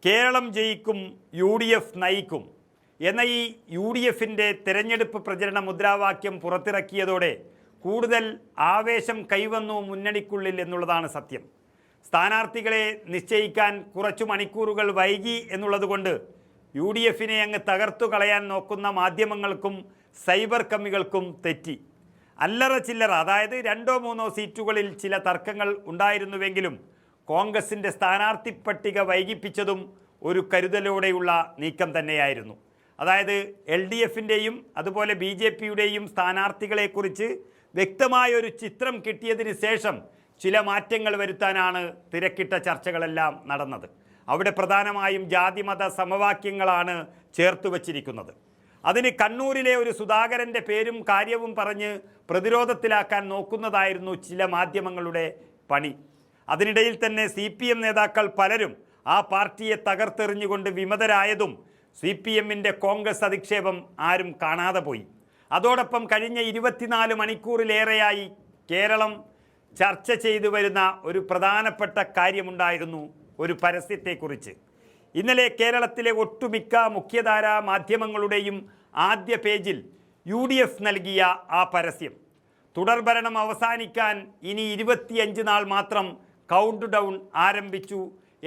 കേരളം ജയിക്കും, UDF നയിക്കും എന്ന ഈ UDFിൻ്റെ തെരഞ്ഞെടുപ്പ് പ്രചരണ മുദ്രാവാക്യം പുറത്തിറക്കിയതോടെ കൂടുതൽ ആവേശം കൈവന്നു മുന്നണിക്കുള്ളിൽ എന്നുള്ളതാണ് സത്യം. സ്ഥാനാർത്ഥികളെ നിശ്ചയിക്കാൻ കുറച്ചു മണിക്കൂറുകൾ വൈകി എന്നുള്ളതുകൊണ്ട് UDFിനെ അങ്ങ് തകർത്തു കളയാൻ നോക്കുന്ന മാധ്യമങ്ങൾക്കും സൈബർ കമ്മികൾക്കും തെറ്റി. അല്ലറ ചില്ലറ, അതായത് 2-3 സീറ്റുകളിൽ ചില തർക്കങ്ങൾ ഉണ്ടായിരുന്നുവെങ്കിലും കോൺഗ്രസിൻ്റെ സ്ഥാനാർത്ഥി പട്ടിക വൈകിപ്പിച്ചതും ഒരു കരുതലോടെയുള്ള നീക്കം തന്നെയായിരുന്നു. അതായത് LDFിൻ്റെയും അതുപോലെ BJPയുടെയും സ്ഥാനാർത്ഥികളെക്കുറിച്ച് വ്യക്തമായൊരു ചിത്രം കിട്ടിയതിന് ശേഷം ചില മാറ്റങ്ങൾ വരുത്താനാണ് തിരക്കിട്ട ചർച്ചകളെല്ലാം നടന്നത്. അവിടെ പ്രധാനമായും ജാതിമത സമവാക്യങ്ങളാണ് ചേർത്ത് വച്ചിരിക്കുന്നത്. അതിന് കണ്ണൂരിലെ ഒരു സുധാകരൻ്റെ പേരും കാര്യവും പറഞ്ഞ് പ്രതിരോധത്തിലാക്കാൻ നോക്കുന്നതായിരുന്നു ചില മാധ്യമങ്ങളുടെ പണി. അതിനിടയിൽ തന്നെ CPM നേതാക്കൾ പലരും ആ പാർട്ടിയെ തകർത്തെറിഞ്ഞുകൊണ്ട് വിമതരായതും CPMൻ്റെ കോൺഗ്രസ് അധിക്ഷേപം ആരും കാണാതെ പോയി. അതോടൊപ്പം കഴിഞ്ഞ 24 മണിക്കൂറിലേറെയായി കേരളം ചർച്ച ചെയ്തു വരുന്ന ഒരു പ്രധാനപ്പെട്ട കാര്യമുണ്ടായിരുന്നു, ഒരു പരസ്യത്തെക്കുറിച്ച്. ഇന്നലെ കേരളത്തിലെ ഒട്ടുമിക്ക മുഖ്യധാരാ മാധ്യമങ്ങളുടെയും ആദ്യ പേജിൽ UDF നൽകിയ ആ പരസ്യം, തുടർഭരണം അവസാനിക്കാൻ ഇനി 25 നാൾ മാത്രം കൗണ്ട് ഡൗൺ ആരംഭിച്ചു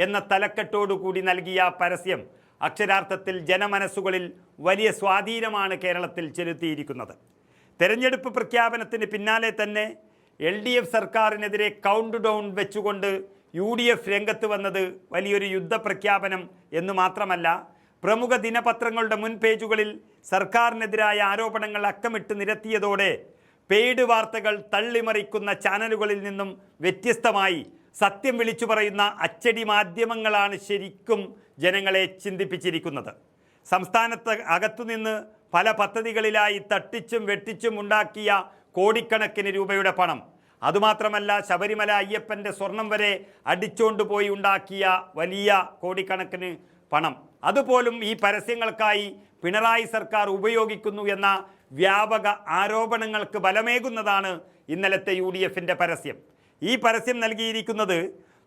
എന്ന തലക്കെട്ടോടുകൂടി നൽകിയ പരസ്യം അക്ഷരാർത്ഥത്തിൽ ജനമനസ്സുകളിൽ വലിയ സ്വാധീനമാണ് കേരളത്തിൽ ചെലുത്തിയിരിക്കുന്നത്. തെരഞ്ഞെടുപ്പ് പ്രഖ്യാപനത്തിന് പിന്നാലെ തന്നെ LDF സർക്കാരിനെതിരെ കൗണ്ട് ഡൗൺ വെച്ചുകൊണ്ട് UDF രംഗത്ത് വന്നത് വലിയൊരു യുദ്ധപ്രഖ്യാപനം എന്ന് മാത്രമല്ല, പ്രമുഖ ദിനപത്രങ്ങളുടെ മുൻ പേജുകളിൽ സർക്കാരിനെതിരായ ആരോപണങ്ങൾ അക്കമിട്ട് നിരത്തിയതോടെ പെയ്ഡ് വാർത്തകൾ തള്ളിമറിക്കുന്ന ചാനലുകളിൽ നിന്നും വ്യത്യസ്തമായി സത്യം വിളിച്ചു പറയുന്ന അച്ചടി മാധ്യമങ്ങളാണ് ശരിക്കും ജനങ്ങളെ ചിന്തിപ്പിച്ചിരിക്കുന്നത്. സംസ്ഥാനത്ത് അകത്തുനിന്ന് പല പദ്ധതികളിലായി തട്ടിച്ചും വെട്ടിച്ചും ഉണ്ടാക്കിയ കോടിക്കണക്കിന് രൂപയുടെ പണം, അതുമാത്രമല്ല ശബരിമല അയ്യപ്പൻ്റെ സ്വർണം വരെ അടിച്ചുകൊണ്ടുപോയി ഉണ്ടാക്കിയ വലിയ കോടിക്കണക്കിന് പണം, അതുപോലും ഈ പരസ്യങ്ങൾക്കായി പിണറായി സർക്കാർ ഉപയോഗിക്കുന്നു എന്ന വ്യാപക ആരോപണങ്ങൾക്ക് ബലമേകുന്നതാണ് ഇന്നലത്തെ UDFിൻ്റെ പരസ്യം. ഈ പരസ്യം നൽകിയിരിക്കുന്നത്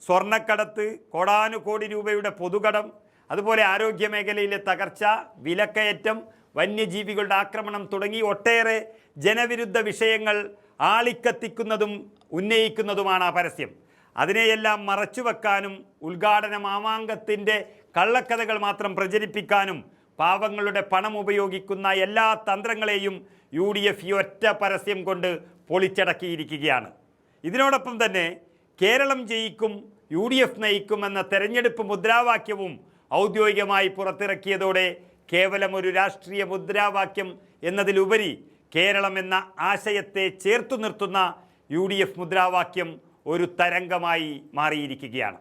സ്വർണ്ണക്കടത്ത്, കോടാനുകോടി രൂപയുടെ പൊതുകടം, അതുപോലെ ആരോഗ്യമേഖലയിലെ തകർച്ച, വിലക്കയറ്റം, വന്യജീവികളുടെ ആക്രമണം തുടങ്ങി ഒട്ടേറെ ജനവിരുദ്ധ വിഷയങ്ങൾ ആളിക്കത്തിക്കുന്നതും ഉന്നയിക്കുന്നതുമാണ് ആ പരസ്യം. അതിനെയെല്ലാം മറച്ചുവെക്കാനും ഉദ്ഘാടന മാമാങ്കത്തിൻ്റെ കള്ളക്കഥകൾ മാത്രം പ്രചരിപ്പിക്കാനും പാവങ്ങളുടെ പണം ഉപയോഗിക്കുന്ന എല്ലാ തന്ത്രങ്ങളെയും UDF ഈ ഒറ്റ പരസ്യം കൊണ്ട് പൊളിച്ചടക്കിയിരിക്കുകയാണ്. ഇതിനോടൊപ്പം തന്നെ കേരളം ജയിക്കും, UDF നയിക്കും എന്ന തെരഞ്ഞെടുപ്പ് മുദ്രാവാക്യവും ഔദ്യോഗികമായി പുറത്തിറക്കിയതോടെ കേവലം ഒരു രാഷ്ട്രീയ മുദ്രാവാക്യം എന്നതിലുപരി കേരളം എന്ന ആശയത്തെ ചേർത്തു നിർത്തുന്ന UDF മുദ്രാവാക്യം ഒരു തരംഗമായി മാറിയിരിക്കുകയാണ്.